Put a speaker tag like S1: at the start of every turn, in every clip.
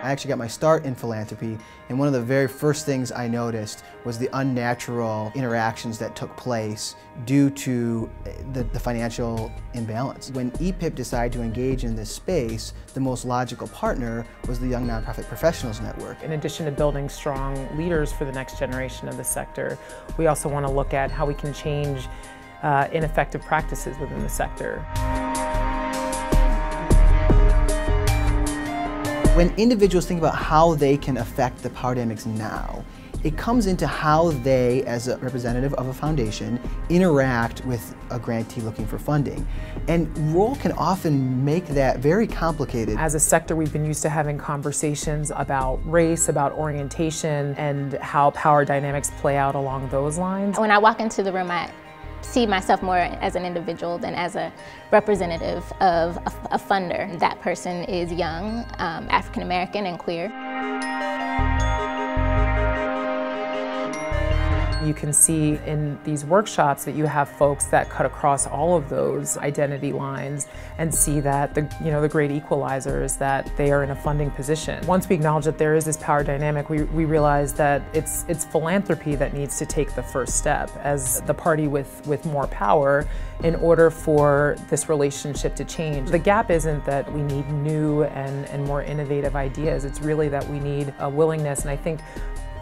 S1: I actually got my start in philanthropy, and one of the very first things I noticed was the unnatural interactions that took place due to the financial imbalance. When EPIP decided to engage in this space, the most logical partner was the Young Nonprofit Professionals Network.
S2: In addition to building strong leaders for the next generation of the sector, we also want to look at how we can change ineffective practices within the sector.
S1: When individuals think about how they can affect the power dynamics now, it comes into how they, as a representative of a foundation, interact with a grantee looking for funding. And role can often make that very complicated.
S2: As a sector, we've been used to having conversations about race, about orientation, and how power dynamics play out along those lines.
S3: When I walk into the room, I see myself more as an individual than as a representative of a funder. That person is young, African American, and queer.
S2: You can see in these workshops that you have folks that cut across all of those identity lines and see that the great equalizer is that they are in a funding position. Once we acknowledge that there is this power dynamic, we realize that it's philanthropy that needs to take the first step as the party with more power in order for this relationship to change. The gap isn't that we need new and more innovative ideas, it's really that we need a willingness, and I think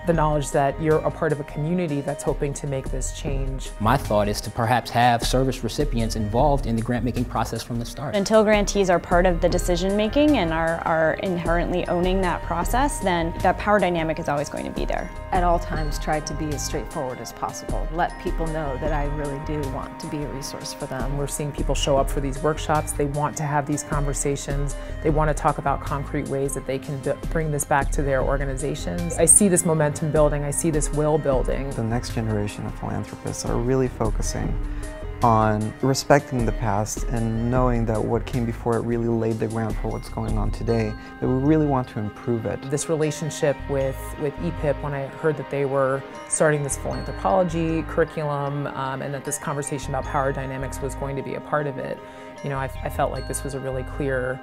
S2: the knowledge that you're a part of a community that's hoping to make this change.
S4: My thought is to perhaps have service recipients involved in the grant-making process from the start.
S5: Until grantees are part of the decision-making and are inherently owning that process, then that power dynamic is always going to be there.
S6: At all times, try to be as straightforward as possible. Let people know that I really do want to be a resource for them.
S2: We're seeing people show up for these workshops. They want to have these conversations. They want to talk about concrete ways that they can bring this back to their organizations. I see this momentum building, I see this will building.
S7: The next generation of philanthropists are really focusing on respecting the past and knowing that what came before it really laid the ground for what's going on today, that we really want to improve it.
S2: This relationship with EPIP, when I heard that they were starting this philanthropology curriculum and that this conversation about power dynamics was going to be a part of it, I felt like this was a really clear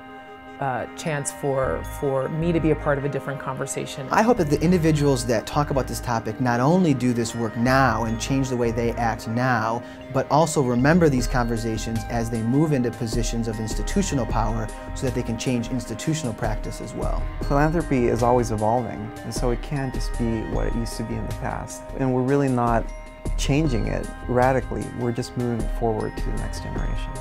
S2: chance for me to be a part of a different conversation.
S1: I hope that the individuals that talk about this topic not only do this work now and change the way they act now, but also remember these conversations as they move into positions of institutional power so that they can change institutional practice as well.
S7: Philanthropy is always evolving, and so it can't just be what it used to be in the past. And we're really not changing it radically, we're just moving forward to the next generation.